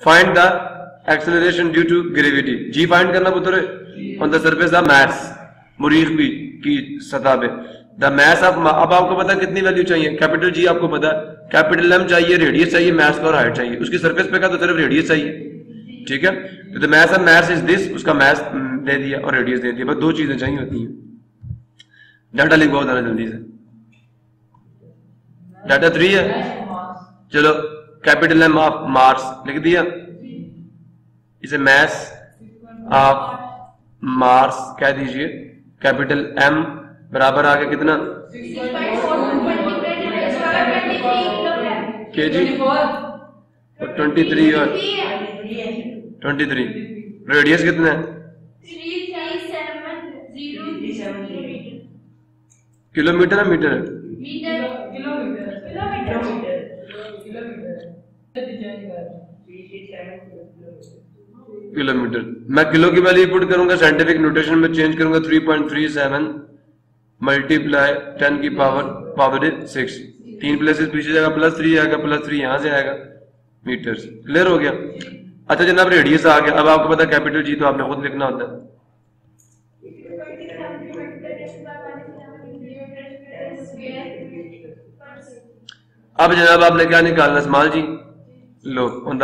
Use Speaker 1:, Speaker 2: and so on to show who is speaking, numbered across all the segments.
Speaker 1: Find the acceleration due to gravity. G find करना पुत्र on the surface of Mars, मुरीख की सतह पे। द मैस ऑफ, अब आपको पता कितनी वैल्यू चाहिए, कैपिटल जी आपको पता, कैपिटल एम चाहिए, रेडियस चाहिए, मास और हाइट चाहिए। उसकी सरफेस पे का तो सिर्फ रेडियस चाहिए, ठीक है। तो the mass of Mars is this, उसका मास दे दिया और रेडियस दे दिया, बस दो चीजें चाहिए होती हैं। डाटा लिखवाओ जरा जल्दी से। डाटा 3 है, चलो कैपिटल एम ऑफ मार्स लिख दिया, इसे मास ऑफ मार्स कह दीजिए। कैपिटल एम बराबर आ गया कितना केजी, 23 और 23। रेडियस कितना है, किलोमीटर है मीटर है, किलोमीटर। मैं किलो की वैल्यू पुट करूंगा, साइंटिफिक नोटेशन में चेंज करूंगा, 3.37 मल्टीप्लाई 10 की पावर 6। 3 प्लेसेस पीछे जाएगा, +3 आएगा, +3 यहां से आएगा, मीटर्स। क्लियर हो गया। अच्छा जनाब रेडियस आ गया। अब आपको पता कैपिटल जी तो आपने खुद लिखना होता है। अब जनाब आपने क्या निकालना, स्मॉल जी लो on the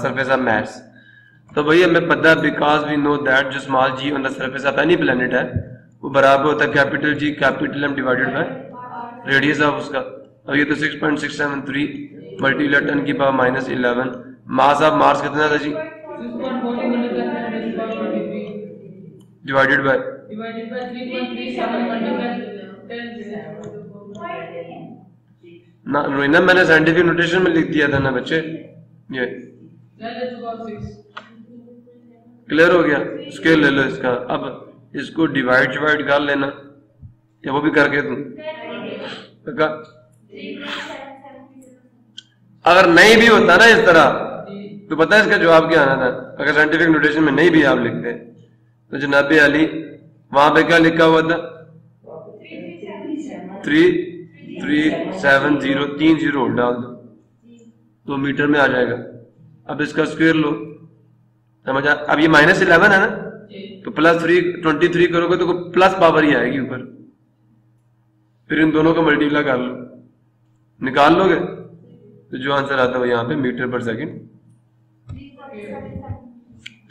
Speaker 1: surface of Mars. तो भाई हमें पता है, बिकॉज वी नो दैट जो small g on the surface of any planet है वो बराबर होता है capital G capital M divided by radius of उसका। अब ये तो 6.673 मल्टीप्लाई 10 की पावर -11। मास ऑफ मार्स कितना था जी, डिवाइडेड बाय ना मैंने साइंटिफिक नोटेशन में लिख दिया था ना बच्चे, ये क्लियर हो गया। स्केल ले लो इसका, अब इसको डिवाइड कर लेना, या वो भी करके तुम अगर नहीं भी होता ना इस तरह तो पता है इसका जवाब क्या आना था। अगर साइंटिफिक नोटेशन में नहीं भी आप लिखते तो जनाबे अली वहां पे क्या लिखा हुआ था, 3370 डाल दो तो मीटर में आ जाएगा। अब इसका स्क्वायर लो, समझ आ। अब ये -11 है ना, तो +23 करोगे तो प्लस पावर ही आएगी ऊपर, फिर इन दोनों को मल्टीप्लाई कर लो, निकाल लोगे तो जो आंसर आता है यहाँ पे metre per second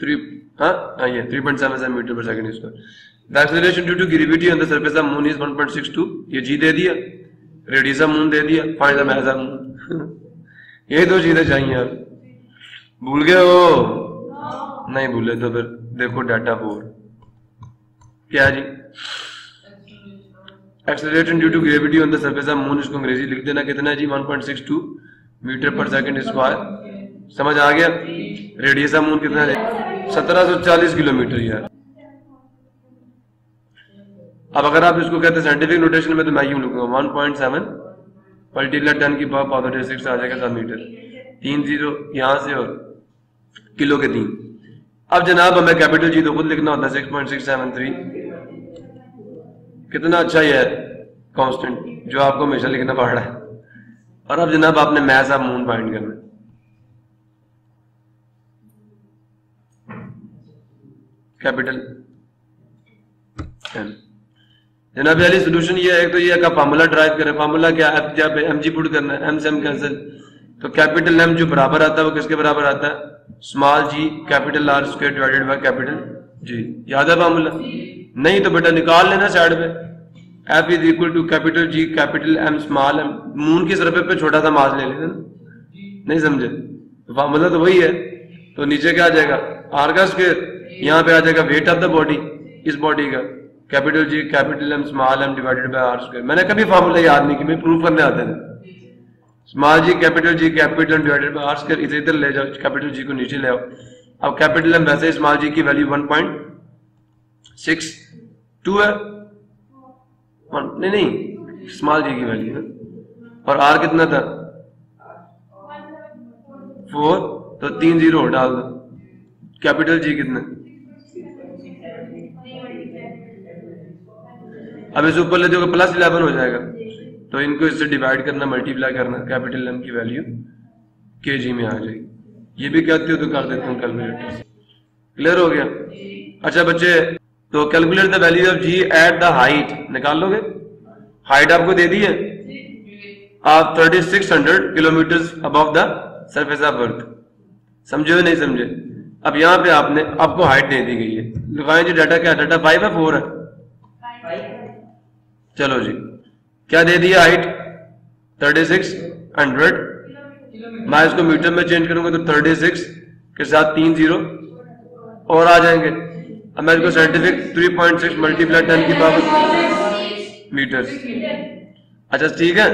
Speaker 1: 3.77 metre per second square. The acceleration due to gravity on the surface of moon is 1.62। ये जी दे दिया, रेडियस ऑफ मून दे दिया, find the mass of moon. ये दो चीजें चाहिए आप, भूल गए हो? नहीं भूले तो फिर देखो डाटा 4 क्या g, acceleration due to gravity on the surface of moon, इसको अंग्रेजी लिख देना कितना है g 1.62 metre per second square. समझ आ गया। रेडियस ऑफ मून कितना है 1740 किलोमीटर यार। अब अगर आप इसको कहते हैं साइंटिफिक नोटेशन में तो मैं यूं लिखूंगा 1.7 मल्टीप्लाई 10 की पावर 6 आ जाएगा 7 मीटर। 3 0 यहां से और किलो के 3। अब जनाब हमें कैपिटल जी तो खुद लिखना होता है 6.673। कितना अच्छा ये है कांस्टेंट जो आपको हमेशा लिखना पड़ रहा है। और अब जनाब आपने मास ऑफ मून फाइंड करना है। Capital M. जनाब यानी सोल्यूशन ये है, तो ये का फार्मूला ड्राइव करें। फार्मूला क्या है, जब एम जी पुट करना है, एम से एम कैंसिल, तो कैपिटल एम जो बराबर आता है वो किसके बराबर आता है, small g capital R square divided by capital G. याद है फार्मूला? नहीं तो बेटा निकाल लेना साइड में। F is equal to capital G capital M small m. Moon की सरफेस पे छोटा सा मास ले लेना, नहीं समझे? तो फार्मूला तो वही है। तो नीचे क्या आ जाएगा, आर का स्क्वायर, यहाँ पे आ जाएगा वेट ऑफ द बॉडी, इस बॉडी का, capital G capital M small m divided by R square. मैंने कभी फार्मूला याद नहीं कि मैं प्रूफ करने आते थे। Small g capital divided by R square, इधर ले जाओ, कैपिटल जी को नीचे ले आओ। अब कैपिटल एम वैसे स्मॉल जी की वैल्यू 1.62 है, नहीं स्मॉल जी की वैल्यू है, और आर कितना था 4, तो 3 0 डाल दो। कैपिटल जी कितना, अब इसे ऊपर ले जाओगे +11 हो जाएगा, तो इनको इससे डिवाइड करना, मल्टीप्लाई करना, कैपिटल एम की वैल्यू केजी में आ जाएगी। ये भी कहते हो तो कर देता हूँ कैलकुलेटर से। क्लियर हो गया? अच्छा बच्चे, तो calculate the value of g at the height, निकाल लोगे? हाइट आपको दे दी है, आप 3600 kilometre above the surface of earth. समझे हो नहीं समझे? अब यहाँ पे आपको हाइट दे दी गई है, लगाएं जी डाटा क्या, डाटा 5 है 4 है? चलो जी, क्या दे दिया हाइट? 3600। मैं इसको मीटर में चेंज करूंगा तो 36 के साथ 3 जीरो और आ जाएंगे। अब मैं इसको साइंटिफिक 3.6 मल्टीप्लाई 10 की पावर मीटर। अच्छा ठीक है।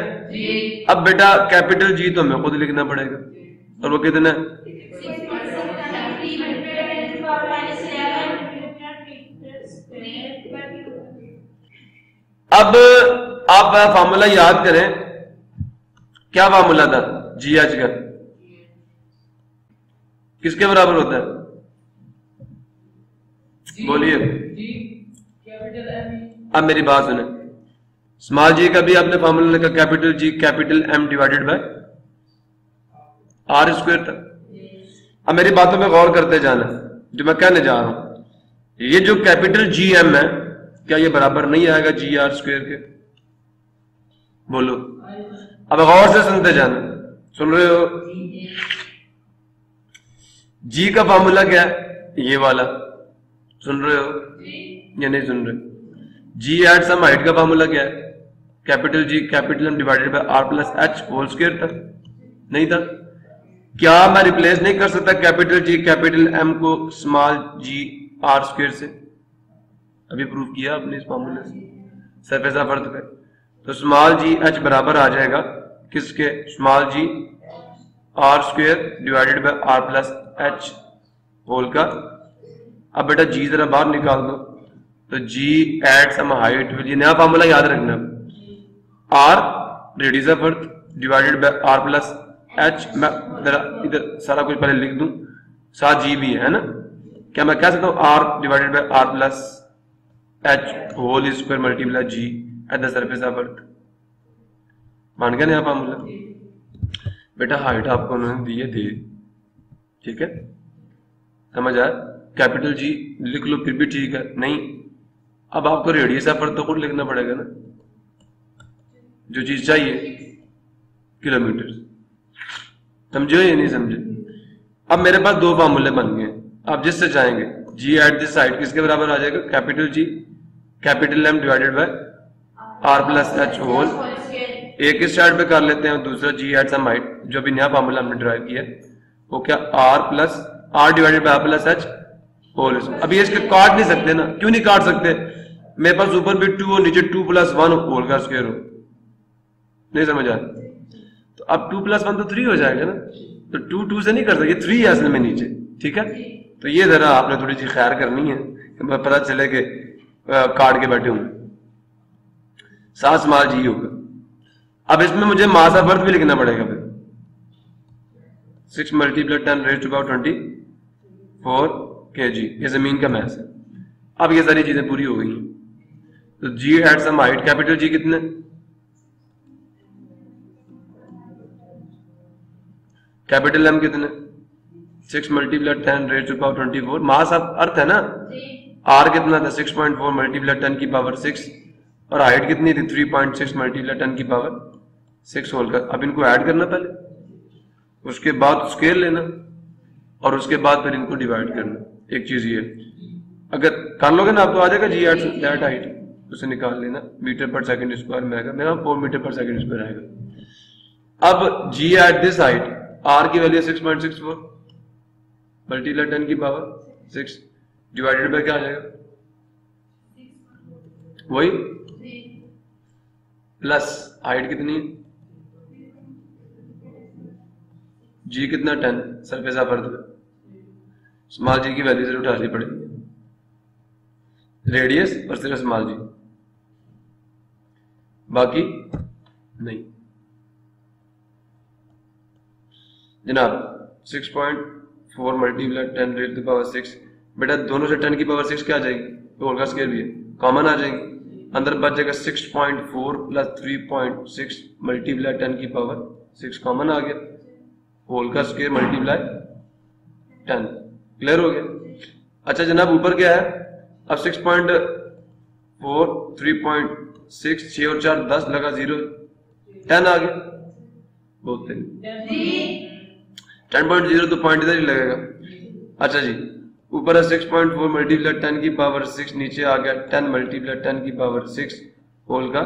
Speaker 1: अब बेटा कैपिटल जी तो हमें खुद लिखना पड़ेगा, और वो कितना है? अब आप फार्मूला याद करें, क्या फार्मूला था जी एच का? किसके बराबर होता है? बोलिए। अब मेरी बात सुने, स्मॉल जी का भी आपने फार्मूला लिखा capital G capital M divided by R square था। अब मेरी बातों में गौर करते जाना, जो मैं कहने जा रहा हूं। ये जो कैपिटल जी एम है, क्या ये बराबर नहीं आएगा जी आर स्क्वायर के? बोलो। अब गौर से सुनते जाना, सुन रहे हो? जी का फार्मूला क्या है? ये वाला। सुन रहे हो या नहीं सुन रहे? जी एट सम हाइट का फार्मूला क्या है? Capital G capital M divided by R plus H whole square था, नहीं था? क्या मैं रिप्लेस नहीं कर सकता कैपिटल जी कैपिटल एम को स्मॉल जी आर स्क्वायर से? अभी प्रूव किया आपने इस फार्मूले से सरफेस ऑफ अर्थ पे। तो स्मॉल जी एच बराबर आ जाएगा किसके? Small g R square divided by R plus H whole का। अब बेटा जी जरा बाहर निकाल दो, तो जी एट सम हाइट, ये नया फार्मूला याद रखना, R radius of earth divided by R plus h. मैं जरा इधर सारा कुछ पहले लिख दूं, साथ जी भी है ना? क्या मैं कह सकता हूं R divided by R plus H whole square multiply g at the surface of earth? मान गया नया फार्मूला? बेटा हाइट आपको उन्होंने दी है, दे, ठीक है, समझ आया? कैपिटल जी लिख लो फिर भी ठीक है, नहीं अब आपको रेडियस ऑफ अर्थ तो खुद लिखना पड़ेगा ना, जो चीज चाहिए किलोमीटर। समझे या नहीं समझे? अब मेरे पास दो फार्मूले बन गए, आप जिससे चाहेंगे जी एट दिस साइड किसके बराबर आ जाएगा? Capital G capital M divided by R plus H whole. एक इस साइड पे कर लेते हैं, दूसरा जी एट सम हाइट, जो भी नया फार्मूला हमने ड्राइव किया वो क्या? R plus R divided by R plus H whole. अब ये इसके काट नहीं सकते ना? क्यों नहीं काट सकते? मेरे पास ऊपर भी 2 और नीचे 2 + 1 होल का स्क्वायर हो। नहीं समझ आया? तो अब 2 + 1 तो 3 हो जाएगा ना, तो 2 2 से नहीं कर सकते, 3 है असल में नीचे, ठीक है? तो ये जरा आपने थोड़ी सी खैर करनी है, पता चले कि काट के बैठे होंगे। 7 स्मॉल जी होगा। अब इसमें मुझे मास ऑफ अर्थ भी लिखना पड़ेगा फिर, 6 × 10⁻24 kg, ये जमीन का मैस है। अब ये सारी चीजें पूरी हो गई हैं, तो g at some height capital G कितने? कैपिटल एम कितने? 6 × 10⁻24। मास ऑफ अर्थ है ना, आर कितना था? 6.4 × 10⁻6, और हाइट कितनी थी? 3.6 × 10⁻6 होल का। अब इनको ऐड करना पहले, उसके बाद स्केल लेना, और उसके बाद फिर इनको डिवाइड करना। एक चीज ये, अगर कर लोगे ना आप तो आ जाएगा जी एट दैट हाइट, उसे निकाल लेना, मीटर पर सेकंड स्क्वायर में आएगा, मेरा 4 मीटर पर सेकंड स्क्वायर आएगा। अब जी एट दिस हाइट, आर की वैल्यू 6.64 मल्टीप्लाई 10⁻6 डिवाइडेड बाय क्या आ जाएगा? वही प्लस हाइट कितनी है? जी कितना? 10 सरफेस ऑफ अर्थ। स्मॉल जी की वैल्यू से उठानी पड़ेगी, रेडियस और सिर्फ स्मॉल जी, बाकी नहीं। जनाब 6.4 × 10⁻6, बेटा दोनों से 10⁻6 क्या आ जाएगी? तो होल का स्क्वायर भी है, कॉमन आ जाएगी, अंदर बच जाएगा 6.4 + 3.6 × 10⁻6 कॉमन आ गया, होल का स्क्वायर मल्टीप्लाई 10। क्लियर हो गया? अच्छा जनाब ऊपर क्या है? अब 6.4 3.6 6 और 4 10 लगा 0 10 आ गया। बोलते 10.0 तो पॉइंट इधर ही लगेगा। अच्छा जी ऊपर है 6.4 मल्टीप्लाई 10 की पावर 6, नीचे आ गया 10 मल्टीप्लाई 10 की पावर 6 होल का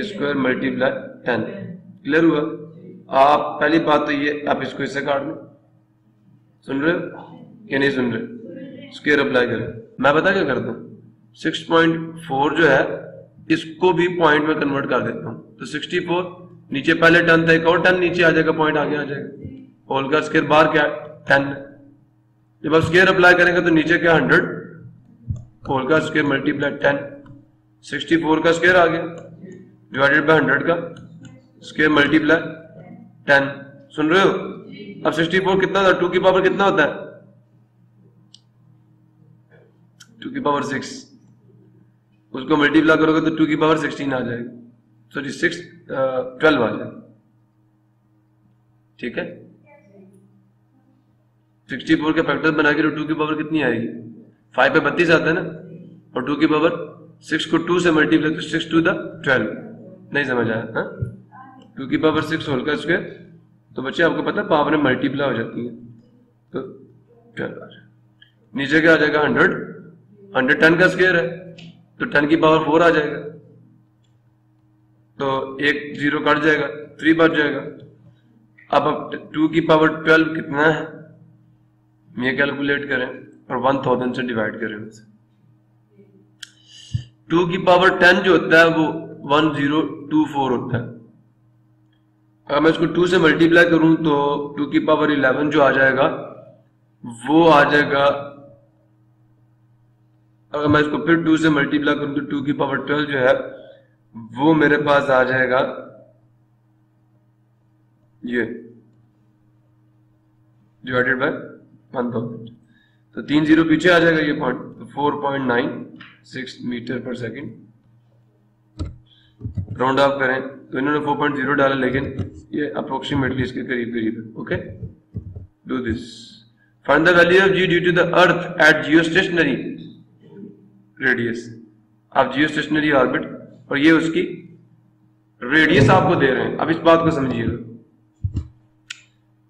Speaker 1: स्क्वायर मल्टीप्लाई 10। क्लियर हुआ? आप पहली बात तो ये आप इसको इससे काट दें। सुन रहे हो कि नहीं सुन रहे? स्क्वायर अप्लाई करें। मैं बता क्या करता हूँ 6.4 जो है इसको भी पॉइंट में कन्वर्ट कर देता हूँ। तो 64 नीचे पहले 10 था, एक और 10 नीचे आ जाएगा, पॉइंट आगे आ जाएगा। होल का स्क्वायर बाहर क्या 10। जब आप स्क्वायर अप्लाई करेंगे तो नीचे क्या 100 होल का स्क्वायर मल्टीप्लाई 10। 64 का स्क्वायर आ गया डिवाइडेड बाय 100 का स्क्वायर मल्टीप्लाई 10। सुन रहे हो? अब 64 कितना था? 2 की पावर कितना होता है? 2 की पावर 6। उसको मल्टीप्लाई करोगे तो 2 की पावर 16 आ जाएगा। सॉरी 12 आ जाएगा। ठीक है? 64 के फैक्टर बना के 2 की पावर कितनी आएगी? 5 पे 32 आता है ना, और 2 की पावर 6 को 2 से मल्टीप्लाई तो 6 2 12। नहीं समझ आया? हाँ 2 की पावर 6 होल का स्क्वायर, तो बच्चे आपको पता है पावर में मल्टीप्लाई हो जाती है तो 12 आ जाएगा। नीचे क्या आ जाएगा 100 10 का स्क्वायर है तो 10 की पावर 4 आ जाएगा, तो एक 0 कट जाएगा 3 बच जाएगा। अब 2 की पावर 12 कितना है ये कैलकुलेट करें और 1000 से डिवाइड करें। 2 की पावर 10 जो होता है वो 1024 होता है। अगर मैं इसको 2 से मल्टीप्लाई करूं तो 2 की पावर 11 जो आ जाएगा वो आ जाएगा। अगर मैं इसको फिर 2 से मल्टीप्लाई करूं तो 2 की पावर 12 जो है वो मेरे पास आ जाएगा ये डिवाइडेड बाय 1000। तो 3 0 पीछे आ जाएगा ये पॉइंट, तो 4.96 metre per second. Round of करें तो इन्होंने 4.0 डाला लेकिन ये अप्रोक्सीमेटली इसके करीब करीब है। Okay do this. Find the value of g due to the earth at geostationary radius of geostationary orbit, और ये उसकी रेडियस आपको दे रहे हैं। अब इस बात को समझिएगा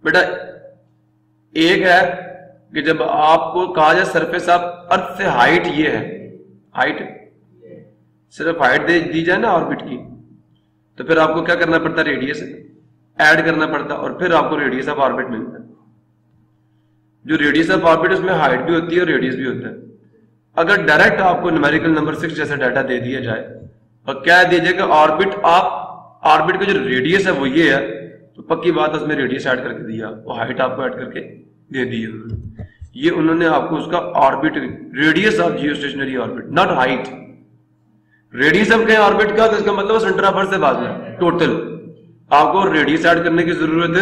Speaker 1: बेटा, एक है कि जब आपको कहा जाए सरफेस ऑफ अर्थ से हाइट ये है, हाइट सिर्फ हाइट दे दी जाए ना ऑर्बिट की, तो फिर आपको क्या करना पड़ता है? रेडियस ऐड करना पड़ता है और फिर आपको रेडियस ऑफ ऑर्बिट मिलता है। जो रेडियस ऑफ ऑर्बिट उसमें हाइट भी होती है और रेडियस भी होता है। अगर डायरेक्ट आपको न्यूमेरिकल नंबर 6 जैसा डाटा दे दिया जाए और क्या दीजिए कि ऑर्बिट का जो रेडियस है वो ये है, तो पक्की बात उसमें रेडियस ऐड करके दिया, वो हाइट आपको ऐड करके दे दी है। ये उन्होंने आपको उसका orbit radius of geostationary orbit, not height. Radius of कहीं ऑर्बिट का तो इसका मतलब सेंटर ऑफ अर्थ से फासला टोटल, आपको रेडियस ऐड करने की जरूरत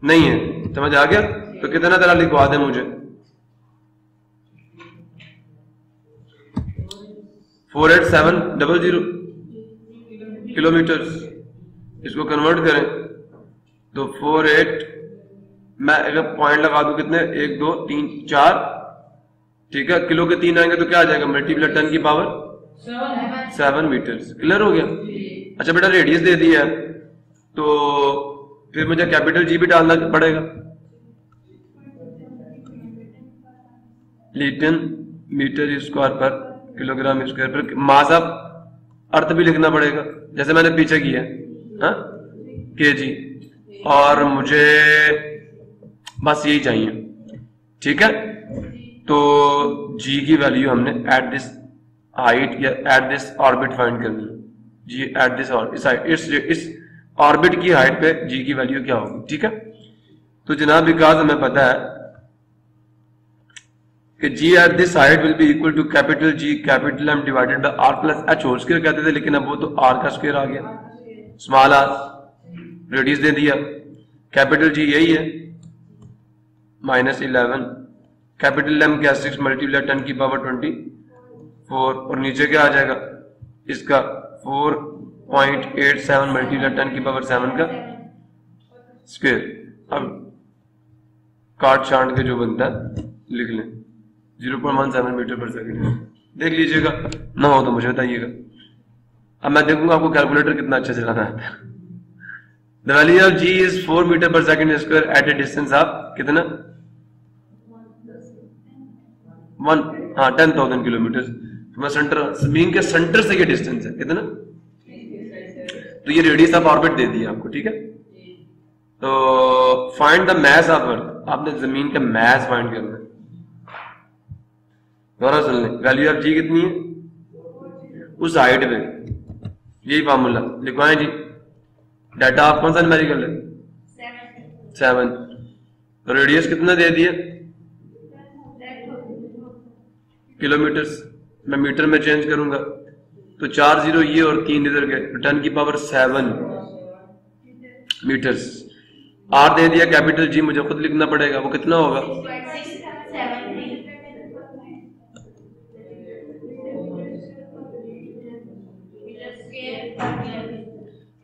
Speaker 1: नहीं है। समझ आ गया? तो कितना तरह लिखवा दे मुझे 48700 किलोमीटर। इसको कन्वर्ट करें तो 48, मैं अगर पॉइंट लगा दूं कितने 1 2 3 4, ठीक है, किलो के 3 आएंगे तो क्या आ जाएगा मल्टीप्लाई 10 की पावर 7 मीटर। क्लियर हो गया? अच्छा बेटा रेडियस दे दिया है तो फिर मुझे कैपिटल जी भी डालना पड़ेगा। न्यूटन मीटर स्क्वायर पर किलोग्राम स्क्वायर पर। मास ऑफ अर्थ भी लिखना पड़ेगा जैसे मैंने पीछे किया केजी, और मुझे बस यही चाहिए। ठीक है, तो जी की वैल्यू हमने एट दिस हाइट या एट दिस ऑर्बिट फाइंड करनी है। जी एट दिस इस ऑर्बिट की हाइट पे जी की वैल्यू क्या होगी। ठीक है, तो जनाब विकास हमें पता है कि g at this height will be equal to capital G capital M divided by R plus H whole square कहते थे, लेकिन अब वो तो आर का स्क्वायर आ गया, स्मॉल आर रेडियस दे दिया। कैपिटल जी यही है -11, कैपिटल एम क्या 6 मल्टीप्लाई 10 की पावर 24, और नीचे क्या आ जाएगा इसका 4.87 मल्टीप्लाई 10 की पावर 7 का स्क्वायर। अब काट छांट के जो बनता है लिख लें, 0.17 मीटर पर सेकंड। देख लीजिएगा, ना हो तो मुझे बताइएगा। अब मैं देखूंगा आपको कैलकुलेटर कितना अच्छा चलाना है। The value of g is 4 metre per second square at a distance of कितना 10,000 किलोमीटर। तो मैं सेंटर, जमीन के सेंटर से ये डिस्टेंस है कितना, तो ये रेडियस ऑफ ऑर्बिट दे दिया आपको, ठीक है। तो find the mass of earth, आपने जमीन का मास फाइंड करना है। दोबारा सुन लें, वैल्यू ऑफ जी कितनी है उस हाइट पे, यही फार्मूला लिखवाएं जी। डाटा ऑफ कौन सा न्यूमेरिकल है 7, तो रेडियस कितना दे दिया किलोमीटर्स, मैं मीटर में चेंज करूंगा तो 4 0 ये और 3 इधर गए, तो 10 की पावर 7 मीटर्स। आर दे दिया कैपिटल जी, मुझे खुद लिखना पड़ेगा, वो कितना होगा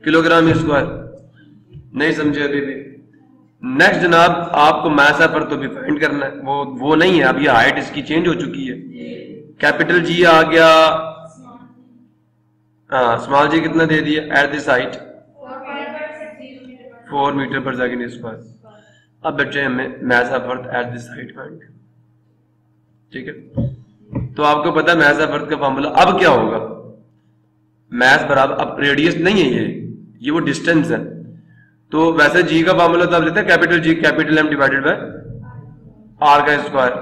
Speaker 1: किलोग्राम स्क्वायर। नहीं समझे अभी भी। नेक्स्ट जनाब आपको मास ऑफ अर्थ भी फाइंड करना है, वो नहीं है, अब ये हाइट इसकी चेंज हो चुकी है। कैपिटल जी आ गया, हाँ स्मॉल जी कितना दे दिया eight this height 4 metre per second square. अब बच्चे हमें mass of earth eight this height find, ठीक है। तो आपको पता है मास ऑफ अर्थ का फॉर्मूला अब क्या होगा, मास बराबर, अब रेडियस नहीं है ये वो डिस्टेंस है। तो वैसे जी का फॉर्मूला तो आप लेते हैं capital G capital M divided by R का स्क्वायर,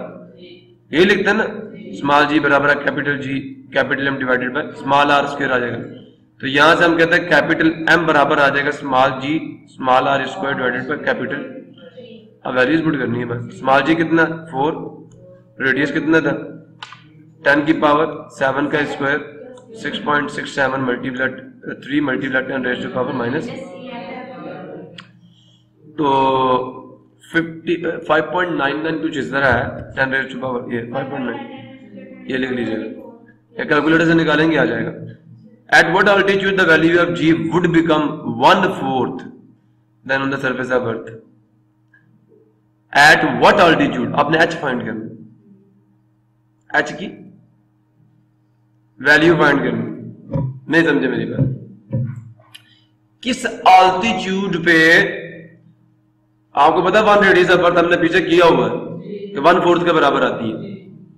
Speaker 1: यही लिखते हैं ना। स्मॉल जी बराबर है capital G capital M divided by small are square आ जाएगा। तो यहां से हम कहते हैं कैपिटल एम बराबर आ जाएगा small g small are square divided by capital, अब वैल्यूज पुट करनी है बस। स्मॉल जी कितना 4, रेडियस कितना था 10 की पावर 7 का square 6.67 multiplied 3 multiplied 10 raise to power minus, तो 5.99 कुछ इस तरह है 10 रेज़ टू पावर ये 5.9, ये लिख लीजिएगा, या कैलकुलेटर से निकालेंगे आ जाएगा। At what altitude the value of g would become 1/4 than on the surface of earth. At what altitude आपने एच फाइंड करना, एच की वैल्यू फाइंड करनी, नहीं समझे मेरी बात। किस अल्टीट्यूड पे, आपको पता 1 रेडियस ऑफ अर्थ हमने पीछे किया हुआ है कि 1/4 के बराबर आती है,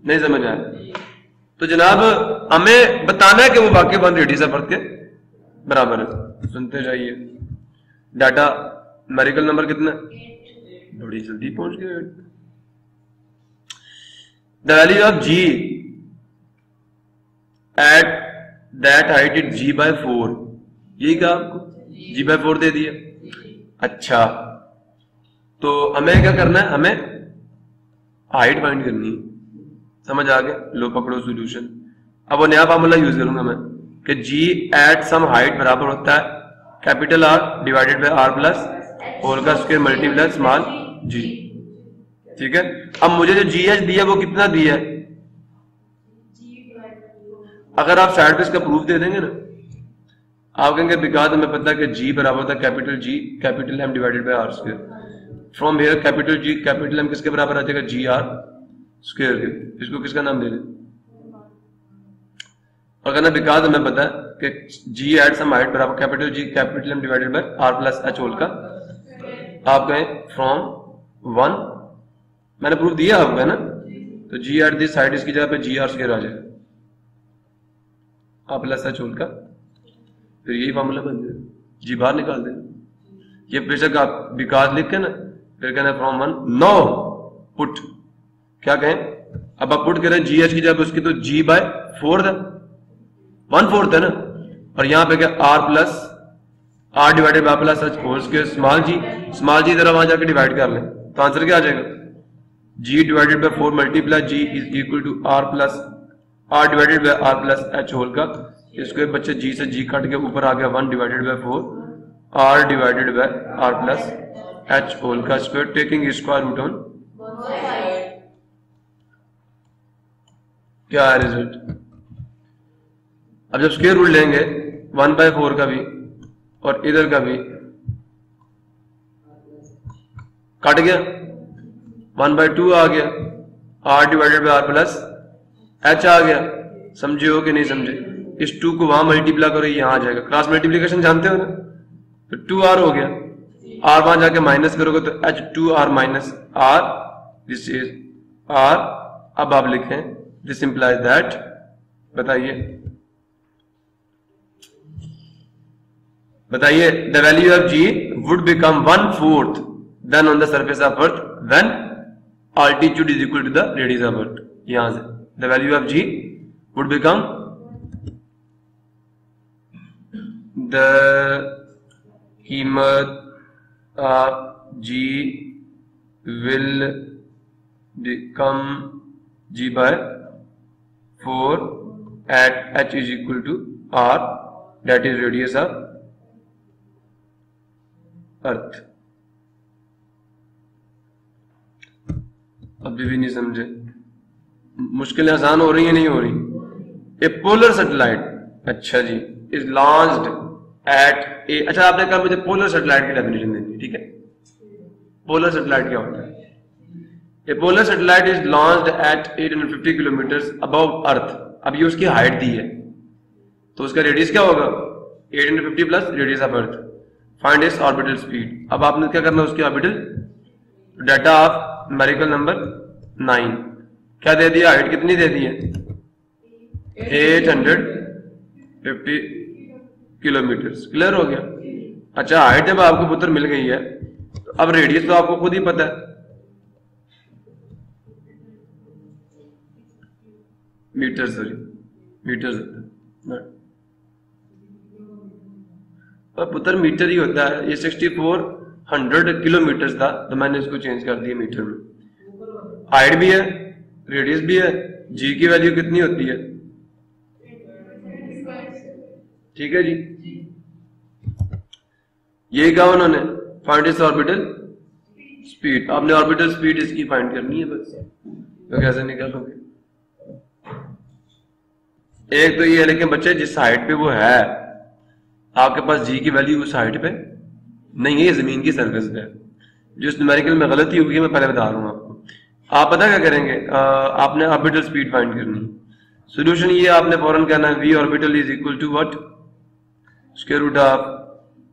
Speaker 1: नहीं समझ आया। तो जनाब हमें बताना है कि वो वाकई 1 रेडियस ऑफ अर्थ के बराबर है। सुनते जाइए, डाटा न्यूमेरिकल नंबर कितना, बड़ी जल्दी पहुंच गए। The value of g at that height it g/4, यही कहा आपको, g/4 दे दिया। अच्छा तो हमें क्या करना है, हमें हाइट फाइंड करनी है, समझ आ गया। लो पकड़ो सॉल्यूशन। अब वो नया फार्मूला यूज करूंगा मैं कि g एट सम हाइट बराबर होता है capital R divided by R plus whole का स्क्वायर मल्टीप्लाई स्मॉल g, ठीक है। अब मुझे जो GH दिया वो कितना दिया है, अगर आप साइड पे इसका प्रूफ दे देंगे ना, आप कहेंगे बिकॉज हमें पता है कि जी बराबर होता है capital G capital M divided by R square. From here capital G capital M किसके बराबर आ जाएगा जी आर स्क्वायर के, इसको किसका नाम दे दें, और कहना बिकॉज हमें पता है कि जी एट सम हाइट बराबर capital G capital M divided by R plus H whole का, आप कहें फ्रॉम 1, मैंने प्रूफ दिया आपको है ना, तो जी एट दिस हाइट इसकी जगह पे जी आर स्क्वायर आ जाएगा आ प्लस एच होल का, फिर यही फॉर्मूला बन जाए, जी बाहर निकाल देना। ये बेशक आप बिकॉज लिख के ना, फिर कहना फ्रॉम 1 नो पुट, क्या कहें, अब आप पुट करें जी एच की जगह उसकी, तो g/4 था 1/4 है ना, और यहां पे क्या r plus r divided by plus H whole square small g जरा वहां जाकर डिवाइड कर लें, तो आंसर क्या आ जाएगा, g divided by 4 multiply g is equal to r plus r divided by r plus h whole का, इसको बच्चे g से g काट के ऊपर आ गया 1 divided by 4 r divided by r plus h whole का square taking square root on, क्या है रिजल्ट। अब जब स्क्वायर रूट लेंगे 1/4 का भी और इधर का भी, काट गया 1/2 आ गया, r divided by r plus h आ गया। समझे हो कि नहीं समझे? इस 2 को वहां मल्टीप्लाई करो, यहां आ जाएगा, क्रॉस मल्टीप्लीकेशन जानते हो ना, तो 2r हो गया, r वहां जाके माइनस करोगे तो h 2r minus r, this is r। अब आप लिखें दिस इंप्लाइज दैट, बताइए बताइए, the value of g would become 1/4 than on the surface of earth when altitude is equal to the radius of earth। यहां से the value of g would become, the कीमत of g will become g by 4 at h is equal to r, that is radius of earth। अभी भी नहीं समझे? मुश्किलें आसान हो रही है नहीं हो रही? ए पोलर सैटेलाइट, अच्छा जी, इज लॉन्च्ड एट ए, अच्छा आपने कहा मुझे पोलर सैटेलाइट की डेफिनेशन देनी है, ठीक है? पोलर सैटेलाइट क्या होता है? A polar satellite is launched at 850 kilometre above earth. अब ये उसकी हाइट दी है, तो उसका रेडियस क्या होगा? 850 plus radius of earth. Find its orbital speed. अब आपने क्या करना है, उसकी orbital data of numerical number 9 क्या दे दिया, हाइट कितनी दे दी है? 850 किलोमीटर। क्लियर हो गया? अच्छा, हाइट जब आपको पुत्र मिल गई है तो अब रेडियस तो आपको खुद ही पता है, मीटर, सॉरी मीटर होता है, और पुत्र मीटर ही होता है। ये 6400 किलोमीटर था, तो मैंने इसको चेंज कर दिया मीटर में। हाइट भी है, रेडियस भी है, जी की वैल्यू कितनी होती है? ठीक है जी, यही कहा उन्होंने, फाइंड इट्स ऑर्बिटल स्पीड। आपने ऑर्बिटल स्पीड इसकी फाइंड करनी है बस, तो कैसे निकालोगे? एक तो ये है, लेकिन बच्चे जिस हाइट पे वो है, आपके पास जी की वैल्यू उस हाइट पे नहीं है, ये जमीन की सरफेस पे। जो न्यूमेरिकल में गलती होगी मैं पहले बता रहा हूँ आपको। आप पता क्या करेंगे, आपने ऑर्बिटल स्पीड फाइंड करनी है। सोल्यूशन ये आपने फौरन कहना है v orbital is equal to what, square root of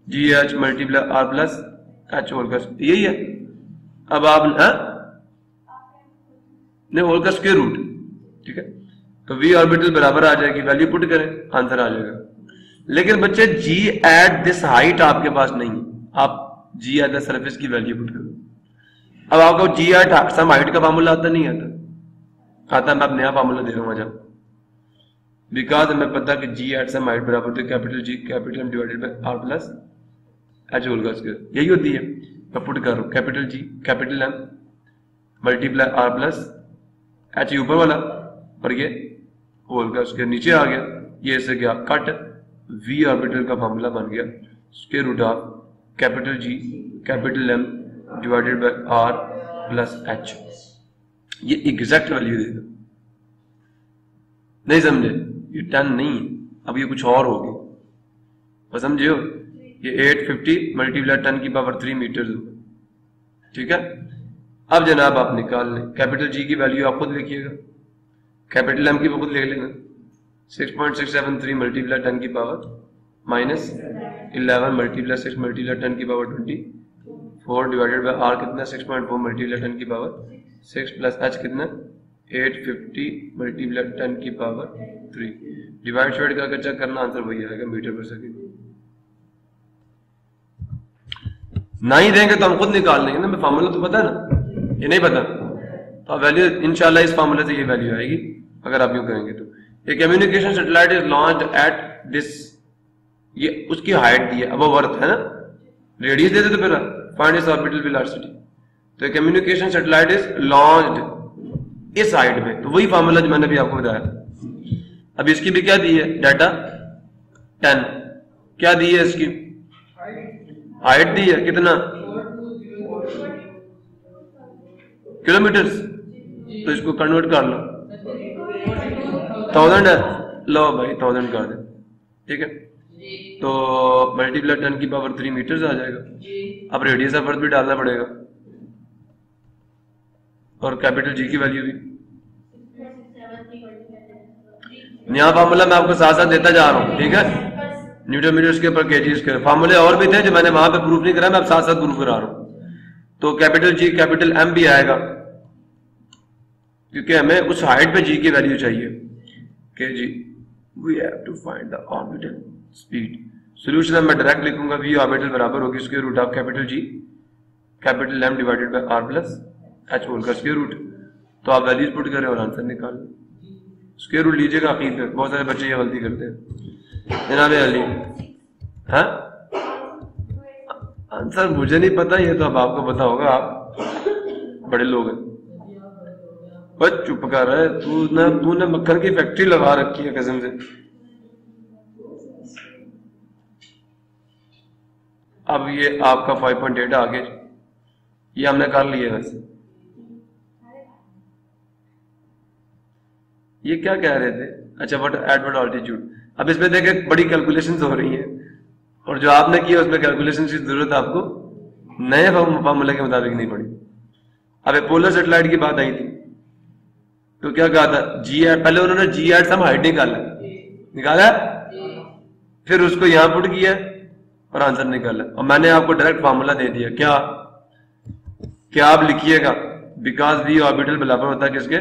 Speaker 1: g h multiply R plus H whole का, यही है। अब आप नहीं, होल का स्क्वायर रूट, ठीक है, तो वी ऑर्बिटल बराबर आ जाएगी, वैल्यू पुट करें, आंसर आ जाएगा। लेकिन बच्चे जी एट दिस हाइट आपके पास नहीं है, आप जी एट द सरफेस की वैल्यू पुट करो। अब आपको जी एट सम हाइट का फार्मूला आता नहीं आता? आता, मैं अब नया फार्मूला दे रहा हूं, जब बिकॉज हमें पता कि जी एट सम हाइट बराबर तो capital G capital M divided by R plus H whole का स्क्वायर, यही होती है। मैं पुट कर रहा हूं, capital G capital M multiply R plus h ऊपर वाला, और ये होल का स्क्वायर नीचे आ गया, ये इससे गया कट, वी ऑर्बिटल का फार्मूला बन गया square root of capital G capital M divided by R plus h. ये एग्जैक्ट वैल्यू देगा, नहीं समझे? ये 10 नहीं, अब ये कुछ और होगी, बस समझे हो? ये 850 मल्टीप्लाई 10 की पावर 3 मीटर, ठीक है। अब जनाब आप निकाल लें, कैपिटल जी की वैल्यू आप खुद लिखिएगा, कैपिटल एम की खुद लिख लेना, 6.673 मल्टीप्लाई 10 की पावर माइनस 11 मल्टीप्लाई 6 मल्टीप्लाई 10 की पावर 24 डिवाइडेड बाय आर कितना 6.4 मल्टीप्लाई 10 की पावर 6 प्लस एच कितना 850 मल्टीप्लाई 10 की पावर 3 डिवाइड शेड करके चेक करना, आंसर वही आएगा मीटर पर सेकंड। नहीं देंगे तो हम खुद निकाल लेंगे ना, फार्मूला तो पता है ना, ये नहीं पता तो वैल्यू इंशाल्लाह इस फार्मूले से ये वैल्यू आएगी अगर आप यूं करेंगे तो। A communication satellite is launched at this, ये उसकी हाइट दी है, अब अर्थ है ना, रेडियस दे दे तो फिर फाइंड इट्स ऑर्बिटल वेलोसिटी। तो a communication satellite is launched इस हाइट पे, तो वही फार्मूला जो मैंने भी आपको बताया। अब इसकी भी क्या दी है डाटा 10, क्या दी है इसकी हाइट दी है कितना किलोमीटर्स, तो इसको कन्वर्ट कर लो 1000 है, लो भाई 1000 कर दे, ठीक है, तो मल्टीप्लाई 10 की पावर 3 मीटर्स आ जाएगा। अब रेडियस ऑफ अर्थ भी डालना पड़ेगा, और कैपिटल जी की वैल्यू भी। यहाँ फार्मूला मैं आपको साथ साथ देता जा रहा हूँ, ठीक है। न्यूटन मीटर के ऊपर केजी स्क्वायर, फार्मूले और भी थे जो मैंने वहां पे प्रूफ नहीं करा, मैं अब साथ साथ प्रूफ करा रहा हूँ। तो कैपिटल जी कैपिटल एम भी आएगा, क्योंकि हमें उस हाइट पे जी की वैल्यू चाहिए के g we have to find the orbital speed. Solution मैं डायरेक्ट लिखूंगा, वी ऑर्बिटल बराबर होगी square root of capital G capital M divided by R plus H whole का स्क्वायर रूट। तो आप वैल्यूज पुट करें और आंसर निकाल लो, स्क्वायर रूट लीजिएगा आखिर में। बहुत सारे बच्चे ये गलती करते हैं जनाब अली। हाँ आंसर मुझे नहीं पता, ये तो अब आपको पता होगा, आप बड़े लोग हैं। बस चुप कर रहा है तूने मक्खन की फैक्ट्री लगा रखी है कसम से। अब ये आपका 5.8 आगे ये हमने कर लिया। वैसे ये क्या कह रहे थे, अच्छा व्हाट एट व्हाट ऑल्टीट्यूड। अब इसमें देखे बड़ी कैलकुलेशंस हो रही हैं, और जो आपने किया उसमें कैलकुलेशन की जरूरत आपको नए फॉर्मूले के मुताबिक नहीं पड़ी। अब पोलर सेटेलाइट की बात आई थी, तो क्या कहा था, जी एट, पहले उन्होंने जी एट सम हाइट निकाला, फिर उसको यहां पुट किया और आंसर निकाला। और मैंने आपको डायरेक्ट फार्मूला दे दिया, क्या आप लिखिएगा, बिकॉज वी ऑर्बिटल बराबर होता है किसके,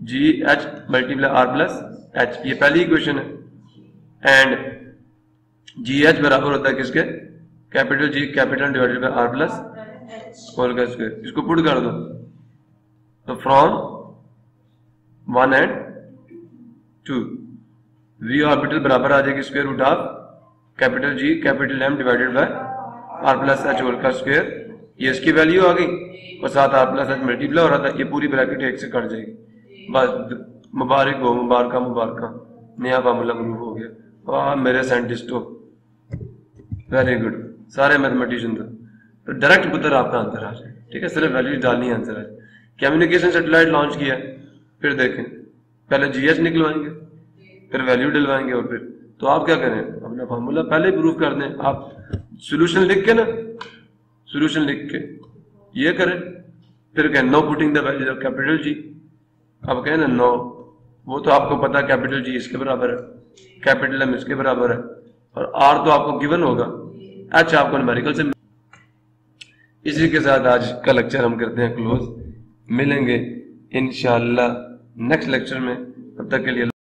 Speaker 1: g h multiply R plus h, ये पहली इक्वेशन है। एंड जी एच बराबर होता है किसके, capital G capital divided by R plus whole का स्क्वायर। इसको पुट कर दो तो फ्रॉम 1 एंड 2 वी ऑर्बिटल बराबर आ जाएगी square root of capital G capital M divided by R plus H whole का स्क्वायर। ये इसकी वैल्यू आ गई और साथ आर प्लस एच मल्टीप्लाई हो रहा था, ये पूरी ब्रैकेट एक से कट जाएगी। बस मुबारक हो, मुबारक, नया फार्मूला प्रूफ हो गया। वाह मेरे साइंटिस्टों, वेरी गुड, सारे मैथमेटिशियन तो डायरेक्ट पुत्र आपका आंसर आ जाए, ठीक है। सिर्फ वैल्यू डालनी है, आंसर आ जाए। कम्युनिकेशन सैटेलाइट लॉन्च किया, फिर देखें पहले जीएच निकलवाएंगे, फिर वैल्यू डलवाएंगे, और फिर तो आप क्या करें, अपना फार्मूला पहले ही प्रूफ कर दें। आप सोल्यूशन लिख के ना, सोल्यूशन लिख के ये करें, फिर कहें know putting the value of capital जी। अब कहें ना नो, वो तो आपको पता है कैपिटल जी इसके बराबर है, कैपिटल एम इसके बराबर है, और आर तो आपको गिवन होगा, एच आपको न्यूमेरिकल से। इसी के साथ आज का लेक्चर हम करते हैं क्लोज, मिलेंगे इंशाअल्लाह नेक्स्ट लेक्चर में, तब तक के लिए